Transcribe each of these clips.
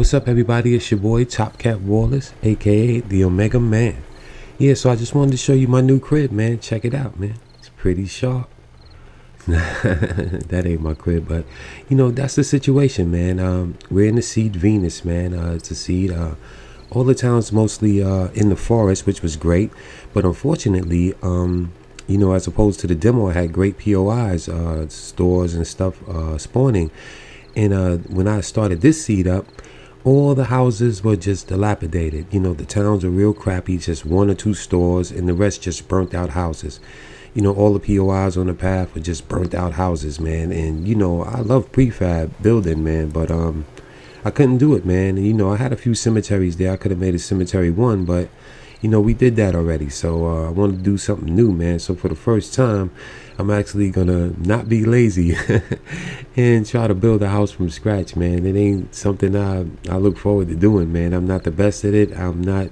What's up, everybody? It's your boy Top Cat Wallace, aka the Omega Man. Yeah, so I just wanted to show you my new crib, man. Check it out, man. It's pretty sharp. That ain't my crib, but that's the situation, man. We're in the seed Venus, man. It's a seed. All the town's mostly in the forest, which was great, but unfortunately, as opposed to the demo, I had great POIs, stores and stuff spawning. And when I started this seed up, all the houses were just dilapidated. The towns are real crappy, just one or two stores, and the rest just burnt out houses. All the POIs on the path were just burnt out houses, man. And, I love prefab building, man, but I couldn't do it, man. And, I had a few cemeteries there. I could have made a cemetery one, but, we did that already. So I wanted to do something new, man. So for the first time, I'm actually going to not be lazy and try to build a house from scratch, man. It ain't something I look forward to doing, man. I'm not the best at it. I'm not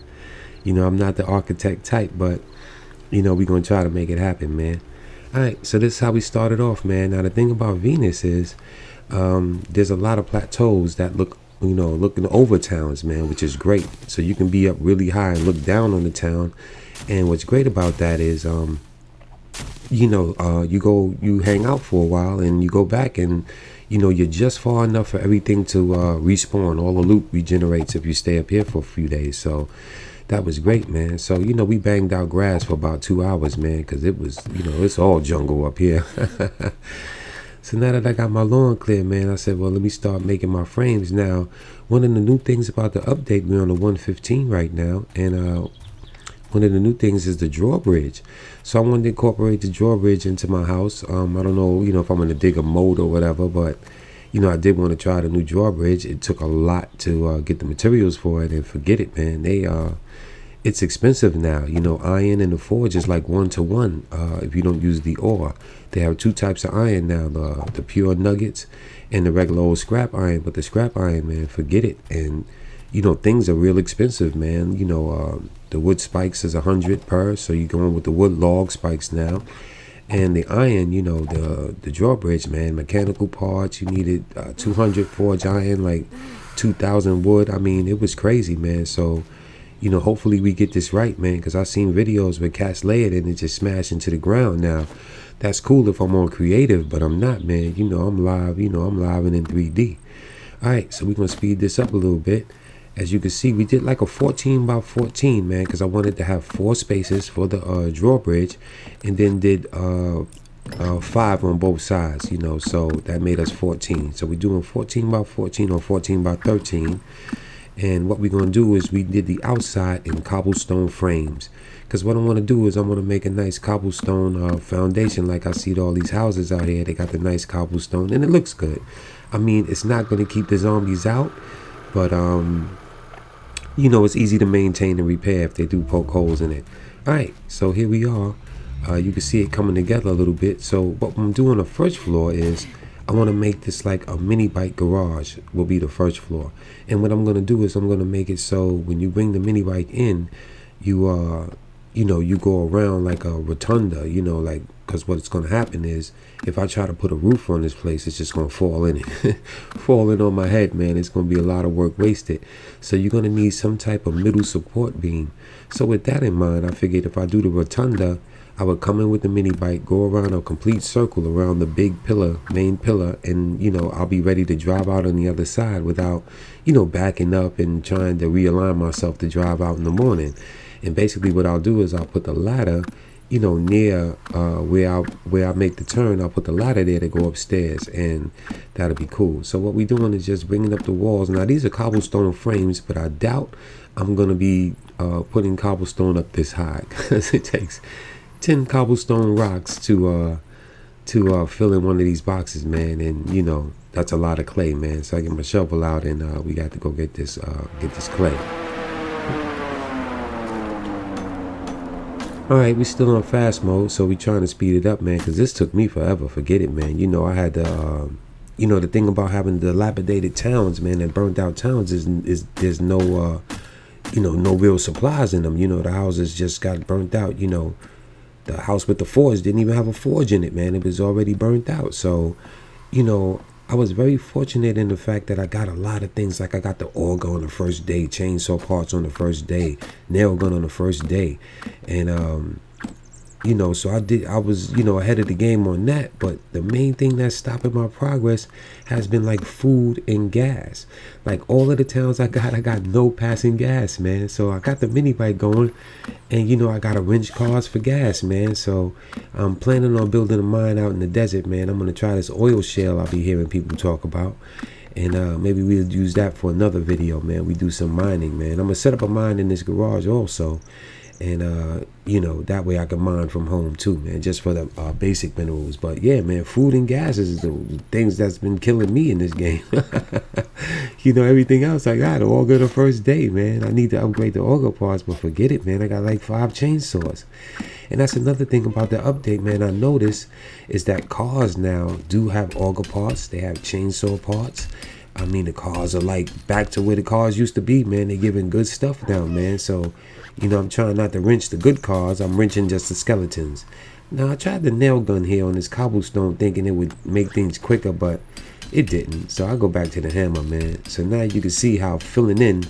the architect type, but, we're going to try to make it happen, man. All right, so this is how we started off, man. Now, the thing about Venus is there's a lot of plateaus that looking over towns, man, which is great. So you can be up really high and look down on the town. And what's great about that is, you hang out for a while and you go back and, you're just far enough for everything to respawn. All the loot regenerates if you stay up here for a few days. So that was great, man. So, we banged out grass for about 2 hours, man, because it was, it's all jungle up here. So now that I got my lawn clear, man, I said, well, let me start making my frames. Now, one of the new things about the update, we're on the 115 right now, and one of the new things is the drawbridge. So I wanted to incorporate the drawbridge into my house. I don't know, if I'm going to dig a moat or whatever, but, I did want to try the new drawbridge. It took a lot to get the materials for it, and forget it, man. It's expensive now. Iron in the forge is like 1-to-1 if you don't use the ore. They have two types of iron now, the pure nuggets and the regular old scrap iron. But the scrap iron, man, forget it. And, things are real expensive, man. The wood spikes is 100 per, so you're going with the wood log spikes now. And the iron, the drawbridge, man, mechanical parts, you needed 200 forge iron, like 2,000 wood. I mean, it was crazy, man. So, hopefully we get this right, man, because I've seen videos where cats lay it and it just smash into the ground. Now, that's cool if I'm on creative, but I'm not, man. I'm live, I'm live and in 3D. All right, so we're going to speed this up a little bit. As you can see, we did like a 14 by 14, man, because I wanted to have 4 spaces for the drawbridge, and then did 5 on both sides, so that made us 14. So we're doing 14 by 14 or 14 by 13. And what we're going to do is we did the outside in cobblestone frames. Because what I want to do is I want to make a nice cobblestone foundation. Like I see all these houses out here. They got the nice cobblestone. And it looks good. I mean, it's not going to keep the zombies out. But, it's easy to maintain and repair if they do poke holes in it. All right. So here we are. You can see it coming together a little bit. So what I'm doing on the first floor is I want to make this like a mini bike garage will be the first floor. And what I'm going to do is I'm going to make it so when you bring the mini bike in, you go around like a rotunda, because what's going to happen is if I try to put a roof on this place, it's just going to fall in it. Fall in on my head, man. It's going to be a lot of work wasted. So you're going to need some type of middle support beam. So with that in mind, I figured if I do the rotunda, I would come in with the mini bike, go around a complete circle around the big pillar, main pillar, and, I'll be ready to drive out on the other side without, backing up and trying to realign myself to drive out in the morning. And basically what I'll do is I'll put the ladder, near where I make the turn. I'll put the ladder there to go upstairs, and that'll be cool. So what we're doing is just bringing up the walls. Now, these are cobblestone frames, but I doubt I'm going to be putting cobblestone up this high because it takes 10 cobblestone rocks to fill in one of these boxes, man, and that's a lot of clay, man. So I get my shovel out and we got to go get this clay. All right, we still on fast mode, so we trying to speed it up, man, because this took me forever. Forget it, man. I had to the thing about having dilapidated towns, man, and burnt out towns is there's no no real supplies in them. The houses just got burnt out. The house with the forge didn't even have a forge in it, man. It was already burnt out. So, I was very fortunate in the fact that I got a lot of things. Like I got the auger on the first day, chainsaw parts on the first day, nail gun on the first day, and so I was, ahead of the game on that. But the main thing that's stopping my progress has been like food and gas. Like all of the towns I got no passing gas, man. So I got the mini bike going, and I got to wrench cars for gas, man. So I'm planning on building a mine out in the desert, man. I'm gonna try this oil shale I'll be hearing people talk about. And maybe we'll use that for another video, man. We do some mining, man. I'm gonna set up a mine in this garage also. And that way I can mine from home too, man, just for the basic minerals. But yeah, man, food and gas is the things that's been killing me in this game. Everything else I got auger the first day, man. I need to upgrade the auger parts, but forget it, man. I got like 5 chainsaws. And that's another thing about the update, man. I noticed is that cars now do have auger parts. They have chainsaw parts. I mean, the cars are like back to where the cars used to be, man. They're giving good stuff now, man. So I'm trying not to wrench the good cars. I'm wrenching just the skeletons. Now, I tried the nail gun here on this cobblestone thinking it would make things quicker, but it didn't. So I go back to the hammer, man. So now you can see how filling in,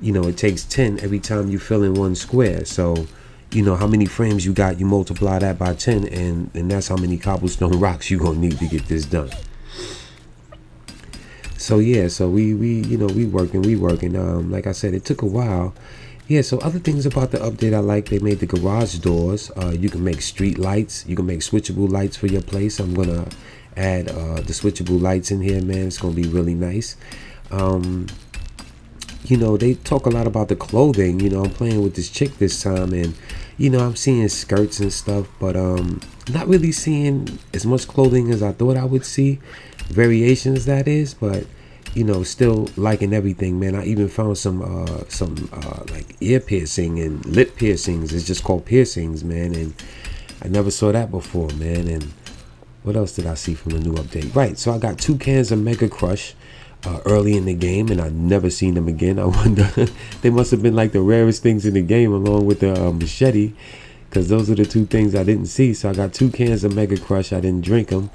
it takes 10 every time you fill in 1 square. So, how many frames you got, you multiply that by 10, and that's how many cobblestone rocks you're going to need to get this done. So, yeah, so we working. Like I said, it took a while. Yeah, so other things about the update I like, they made the garage doors. You can make street lights. You can make switchable lights for your place. I'm going to add the switchable lights in here, man. It's going to be really nice. They talk a lot about the clothing. I'm playing with this chick this time, and, I'm seeing skirts and stuff, but not really seeing as much clothing as I thought I would see. Variations, that is, but still liking everything, man. I even found some like ear piercing and lip piercings. It's just called piercings, man, and I never saw that before, man. And what else did I see from the new update? Right, so I got 2 cans of Mega Crush early in the game, and I never seen them again. I wonder, they must have been like the rarest things in the game, along with the machete, because those are the 2 things I didn't see. So I got 2 cans of Mega Crush. I didn't drink them,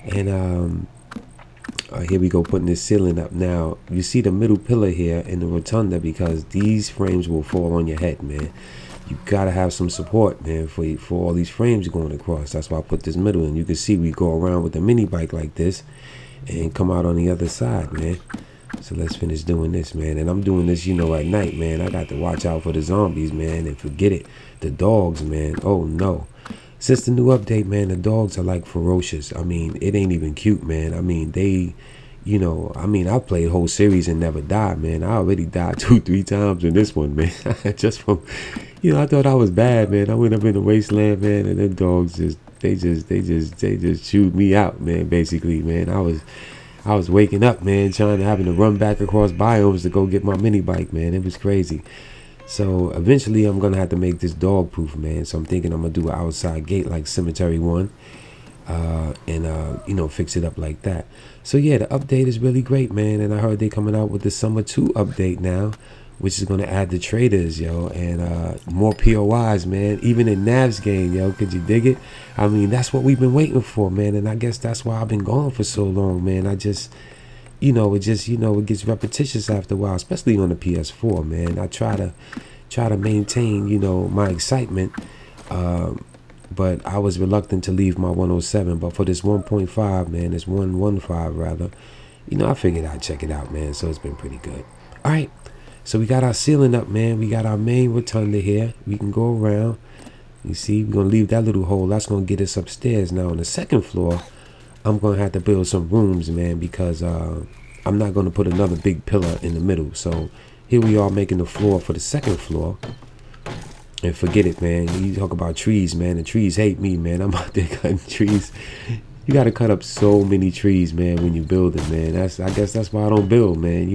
and here we go, putting this ceiling up. Now you see the middle pillar here in the rotunda, because these frames will fall on your head, man. You gotta have some support, man, for all these frames going across. That's why I put this middle in. You can see we go around with the mini bike like this and come out on the other side, man. So let's finish doing this, man. And I'm doing this, at night, man. I got to watch out for the zombies, man, and forget it, the dogs, man. Oh no. Since the new update, man, the dogs are like ferocious. I mean, it ain't even cute, man. I mean, they, I played whole series and never died, man. I already died 2-3 times in this one, man. Just from, I thought I was bad, man. I went up in the wasteland, man, and them dogs they just chewed me out, man. Basically, man. I was waking up, man, having to run back across biomes to go get my mini bike, man. It was crazy. So eventually I'm going to have to make this dog proof, man. So I'm thinking I'm going to do an outside gate like Cemetery 1 and fix it up like that. So yeah, the update is really great, man. And I heard they coming out with the Summer 2 update now, which is going to add the traders, yo, and more POIs, man. Even in Nav's game, yo, could you dig it? I mean, that's what we've been waiting for, man. And I guess that's why I've been gone for so long, man. I just... it gets repetitious after a while, especially on the PS4, man. I try to maintain, my excitement, but I was reluctant to leave my 107. But for this 1.5, man, this 115 rather, I figured I'd check it out, man. So it's been pretty good. All right, so we got our ceiling up, man. We got our main rotunda here. We can go around. You see, we're gonna leave that little hole. That's gonna get us upstairs. Now on the second floor, I'm going to have to build some rooms, man, because I'm not going to put another big pillar in the middle. So here we are making the floor for the second floor. And forget it, man. You talk about trees, man. The trees hate me, man. I'm out there cutting trees. You got to cut up so many trees, man, when you build it, man. I guess that's why I don't build, man.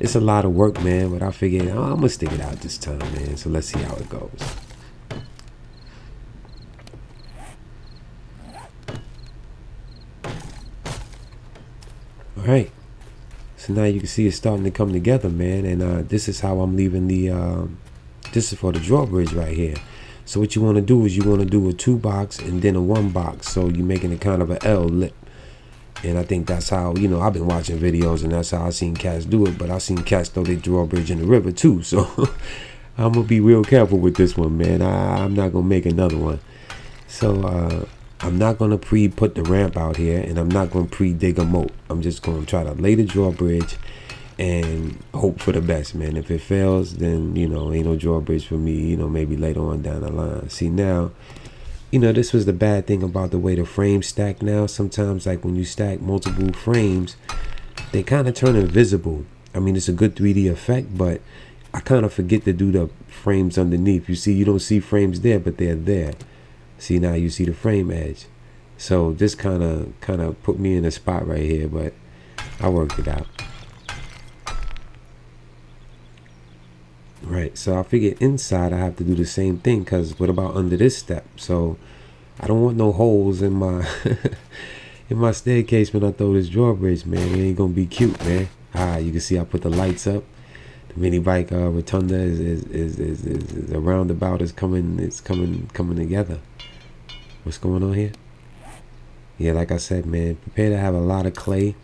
It's a lot of work, man. But I figured I'm going to stick it out this time, man. So let's see how it goes. All right, so now you can see it's starting to come together, man. And this is how I'm leaving this is for the drawbridge right here. So what you want to do is you want to do a 2 box and then a 1 box. So you're making it kind of an L lip. And I think that's how, I've been watching videos and that's how I seen cats do it. But I seen cats throw their drawbridge in the river too. So I'm going to be real careful with this one, man. I'm not going to make another one. So I'm not going to pre-put the ramp out here, and I'm not going to pre-dig a moat. I'm just going to try to lay the drawbridge and hope for the best, man. If it fails, then, ain't no drawbridge for me, maybe later on down the line. See, now, this was the bad thing about the way the frames stack now. Sometimes, like when you stack multiple frames, they kind of turn invisible. I mean, it's a good 3D effect, but I kind of forget to do the frames underneath. You see, you don't see frames there, but they're there. See, now you see the frame edge. So this kind of put me in a spot right here, but I worked it out. Right, so I figured inside I have to do the same thing, because what about under this step? So I don't want no holes in my in my staircase when I throw this drawbridge, man. It ain't gonna be cute, man. You can see I put the lights up. The mini bike rotunda is a roundabout is coming together. What's going on here? Yeah, like I said, man, prepare to have a lot of clay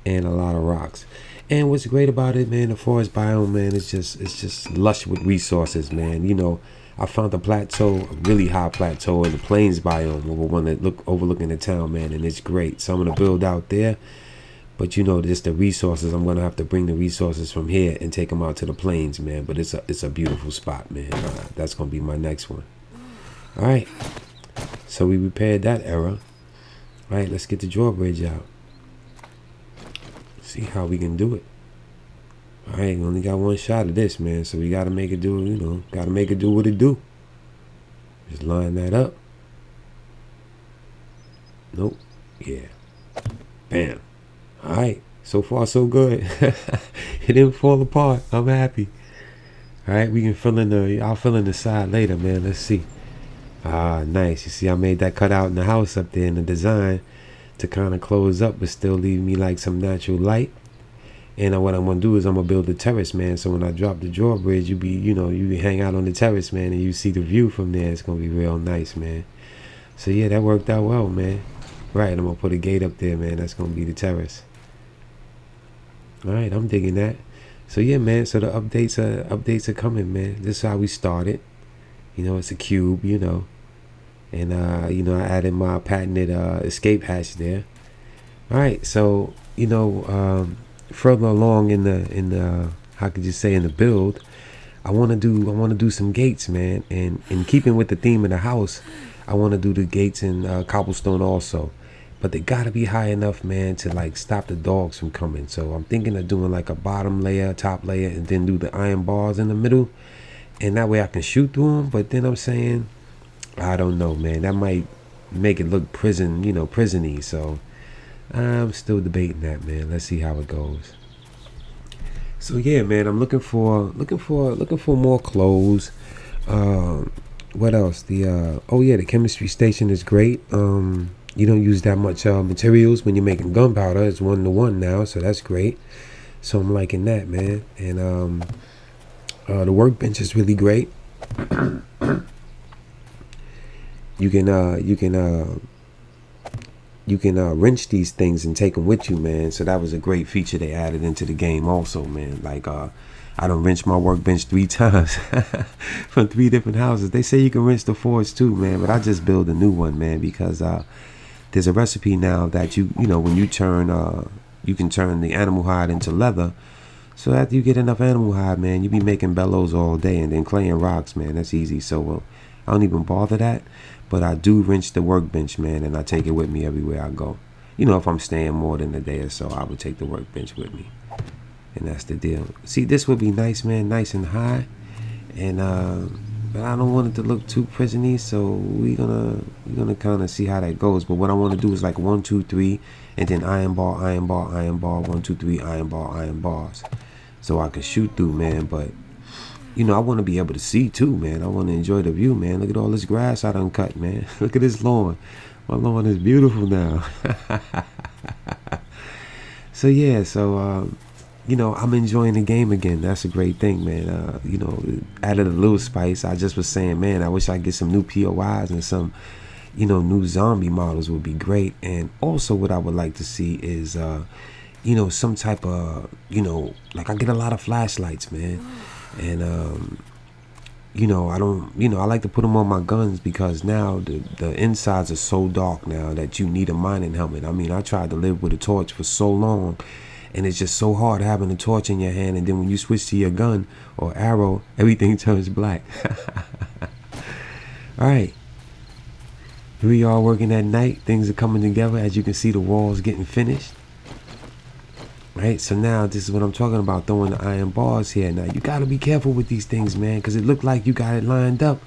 and a lot of rocks. And what's great about it, man, the forest biome, man, it's just lush with resources, man. I found a plateau, a really high plateau in the plains biome, one that overlooking the town, man, and it's great. So I'm gonna build out there, but just the resources, I'm gonna have to bring the resources from here and take them out to the plains, man. But it's a beautiful spot, man. That's gonna be my next one. All right. So we repaired that error. All right, let's get the drawbridge out. See how we can do it. All right, we only got one shot of this, man. So we got to make it do, gotta make it do what it do. Just line that up. Nope. Yeah. Bam. All right. So far, so good. It didn't fall apart. I'm happy. All right, we can I'll fill in the side later, man. Let's see. Nice. You see, I made that cutout in the house up there in the design to kind of close up, but still leave me like some natural light. And what I'm gonna do is I'm gonna build a terrace, man. So when I drop the drawbridge, you hang out on the terrace, man, and you see the view from there. It's gonna be real nice, man. So yeah, that worked out well, man. Right, I'm gonna put a gate up there, man. That's gonna be the terrace. All right, I'm digging that. So yeah, man. So the updates are coming, man. This is how we started. It's a cube, and I added my patented escape hatch there. All right, so further along in the how could you say, in the build, I want to do some gates, man, and in keeping with the theme of the house, I want to do the gates in cobblestone also, but they gotta be high enough, man, to like stop the dogs from coming. So I'm thinking of doing like a bottom layer, top layer, and then do the iron bars in the middle. And that way I can shoot through them. But then I'm saying, I don't know, man. That might make it look prison-y. So I'm still debating that, man. Let's see how it goes. So yeah, man. I'm looking for more clothes. What else? The chemistry station is great. You don't use that much materials when you're making gunpowder. It's 1-to-1 now, so that's great. So I'm liking that, man. And the workbench is really great. You can wrench these things and take them with you, man. So that was a great feature they added into the game also, man. Like I done wrenched my workbench 3 times from 3 different houses. They say you can wrench the forge too, man, but I just build a new one, man, because there's a recipe now that when you turn you can turn the animal hide into leather. So after you get enough animal hide, man, you be making bellows all day, and then clay and rocks, man. That's easy. So I don't even bother that. But I do wrench the workbench, man, and I take it with me everywhere I go. If I'm staying more than a day or so, I would take the workbench with me. And that's the deal. See, this would be nice, man, nice and high. And but I don't want it to look too prison-y, so we're gonna kind of see how that goes. But what I want to do is like 1, 2, 3, and then iron bar, iron bar, iron bar, 1, 2, 3, iron bar, iron bars. So I can shoot through, man. But I want to be able to see too, man. I want to enjoy the view, man. Look at all this grass I done cut, man. Look at this lawn. My lawn is beautiful now. So yeah, I'm enjoying the game again. That's a great thing, man. Added a little spice. I just was saying, man, I wish I could get some new POIs and some new zombie models would be great. And also what I would like to see is some type of, like I get a lot of flashlights, man. And I don't, I like to put them on my guns because now the insides are so dark now that you need a mining helmet. I mean, I tried to live with a torch for so long, and it's just so hard having a torch in your hand, and then when you switch to your gun or arrow, everything turns black. All right. Here we are working at night. Things are coming together. As you can see, the walls getting finished. Right, so now this is what I'm talking about, throwing the iron bars here. Now you gotta be careful with these things, man, because it look like you got it lined up,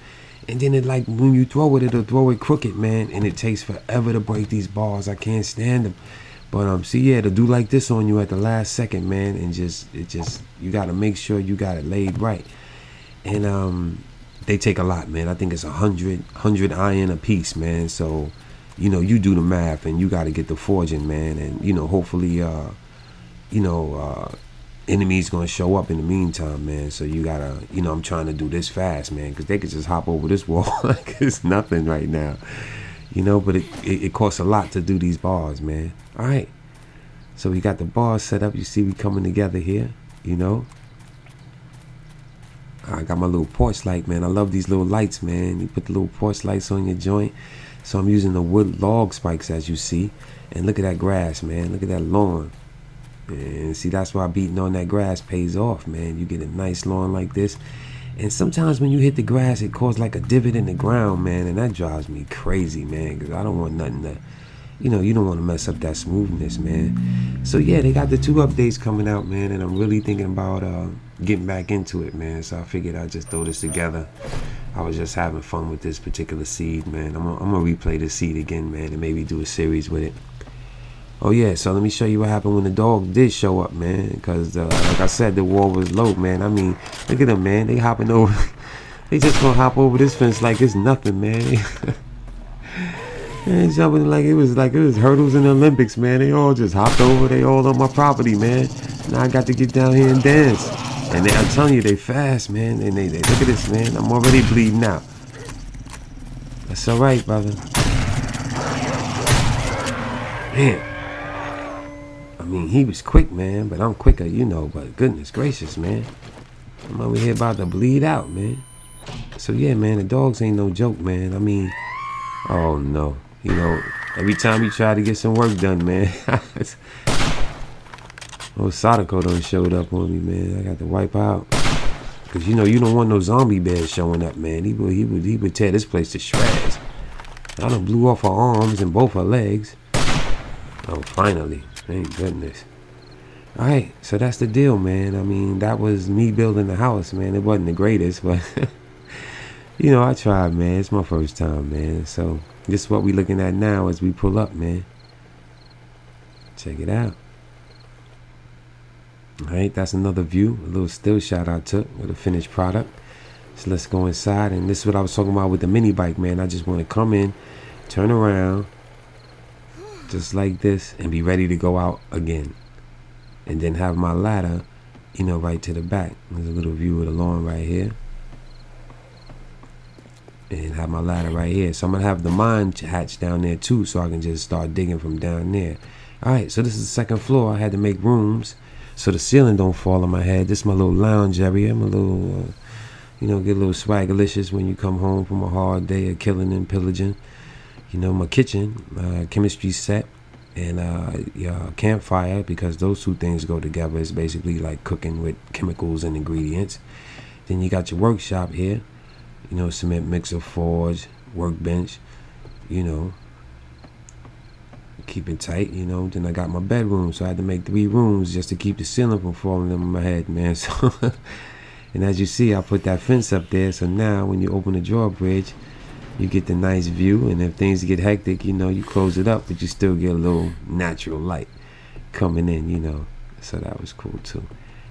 and then it, like, when you throw it, it'll throw it crooked, man, and it takes forever to break these bars. I can't stand them. But see, yeah, to do like this on you at the last second, man, and you gotta make sure you got it laid right. And they take a lot, man. I think it's 100 iron a piece, man. So you do the math, and you gotta get the forging, man, and hopefully enemies gonna show up in the meantime, man. So you gotta, I'm trying to do this fast, man, because they could just hop over this wall like it's nothing right now, but it costs a lot to do these bars, man. All right, so we got the bars set up. You see we coming together here, I got my little porch light, man. I love these little lights, man. You put the little porch lights on your joint. So I'm using the wood log spikes, as you see, and look at that grass, man. Look at that lawn. And see, that's why beating on that grass pays off, man. You get a nice lawn like this. And sometimes when you hit the grass, it causes like a divot in the ground, man. And that drives me crazy, man, because I don't want nothing to, you don't want to mess up that smoothness, man. So, yeah, they got the 2 updates coming out, man. And I'm really thinking about getting back into it, man. So I figured I'd just throw this together. I was just having fun with this particular seed, man. I'm going to replay this seed again, man, and maybe do a series with it. Oh, yeah, so let me show you what happened when the dog did show up, man, because, like I said, the wall was low, man. I mean, look at them, man. They hopping over. They just gonna hop over this fence like it's nothing, man. They jumping like it was hurdles in the Olympics, man. They all just hopped over. They all on my property, man. Now I got to get down here and dance. And I'm telling you, they fast, man. And they look at this, man. I'm already bleeding out. That's all right, brother. Man. I mean, he was quick, man, but I'm quicker, but goodness gracious, man. I'm over here about to bleed out, man. So, yeah, man, the dogs ain't no joke, man. I mean, oh, no. Every time you try to get some work done, man. Sadako done showed up on me, man. I got to wipe out. Because, you don't want no zombie bears showing up, man. He would tear this place to shreds. I done blew off her arms and both her legs. Oh, finally. Thank goodness. All right, so that's the deal, man. I mean, that was me building the house, man. It wasn't the greatest, but I tried, man. It's my first time, man. So this is what we looking at now as we pull up, man. Check it out. All right, that's another view, a little still shot I took with a finished product. So let's go inside, and this is what I was talking about with the mini bike, man. I just want to come in, turn around, just like this, and be ready to go out again, and then have my ladder right to the back. There's a little view of the lawn right here, and have my ladder right here. So I'm gonna have the mine hatch down there too, so I can just start digging from down there. All right, so this is the second floor. I had to make rooms so the ceiling don't fall on my head. This is my little lounge area. I'm a little get a little swagalicious when you come home from a hard day of killing and pillaging. My kitchen, chemistry set, and campfire, because those 2 things go together. It's basically like cooking with chemicals and ingredients. Then you got your workshop here, cement mixer, forge, workbench, keep it tight, Then I got my bedroom, so I had to make 3 rooms just to keep the ceiling from falling on my head, man. So, and as you see, I put that fence up there, so now when you open the drawbridge, you get the nice view, and if things get hectic, you close it up, but you still get a little natural light coming in, So that was cool too.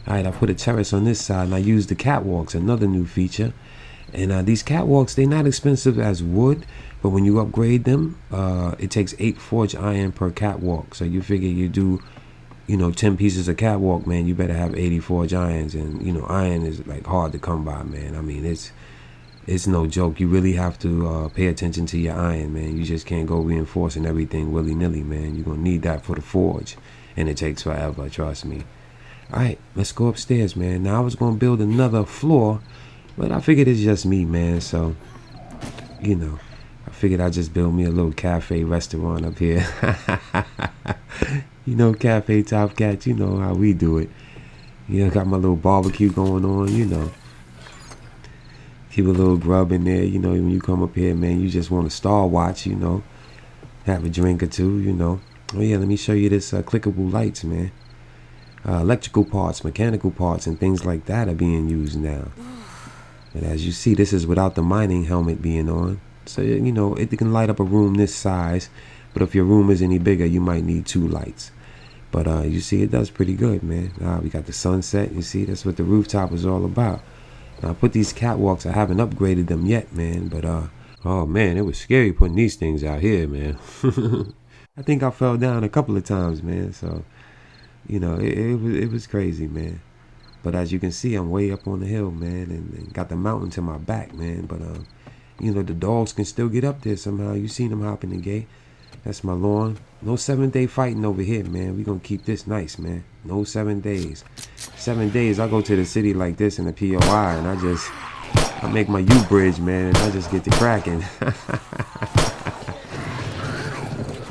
All right, I put a terrace on this side, and I used the catwalks, another new feature. And these catwalks, they're not expensive as wood, but when you upgrade them, it takes 8 forged iron per catwalk. So you figure you do, 10 pieces of catwalk, man, you better have 80 forged irons. And, iron is like hard to come by, man. I mean, it's it's no joke. You really have to pay attention to your iron, man. You just can't go reinforcing everything willy-nilly, man. You're gonna need that for the forge, and it takes forever, trust me. All right, let's go upstairs, man. Now I was gonna build another floor, but I figured it's just me, man. So, you know, I figured I'd just build me a little cafe restaurant up here. You know, Cafe Top Cat, you know how we do it. You know, got my little barbecue going on, you know. Keep a little grub in there, you know, when you come up here, man, you just want to star watch, you know. Have a drink or two, you know. Oh, yeah, let me show you this clickable lights, man. Electrical parts, mechanical parts, and things like that are being used now. And as you see, this is without the mining helmet being on. So, you know, it can light up a room this size. But if your room is any bigger, you might need 2 lights. But you see, it does pretty good, man. We got the sunset. You see, that's what the rooftop is all about. Now, I put these catwalks. I haven't upgraded them yet, man. But, oh, man, it was scary putting these things out here, man. I think I fell down a couple of times, man. So, you know, it was crazy, man. But as you can see, I'm way up on the hill, man. And got the mountain to my back, man. But, you know, the dogs can still get up there somehow. You seen them hopping the gate. That's my lawn. No 7-day fighting over here, man. We gonna keep this nice, man. No 7 days. 7 days, I go to the city like this in the POI, and I make my U-bridge, man, and I just get to cracking.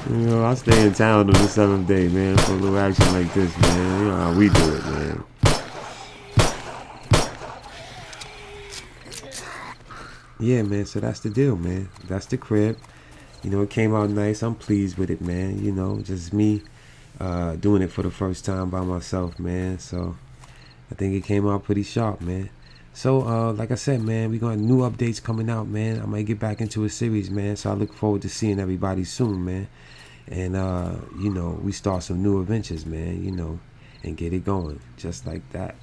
You know, I stay in town on the 7th day, man, for a little action like this, man. You know how we do it, man. Yeah, man, so that's the deal, man. That's the crib. You know, it came out nice. I'm pleased with it, man. You know, just me doing it for the first time by myself, man. So I think it came out pretty sharp, man. So, like I said, man, we got new updates coming out, man. I might get back into a series, man. So I look forward to seeing everybody soon, man. And, you know, we start some new adventures, man, you know, and get it going just like that.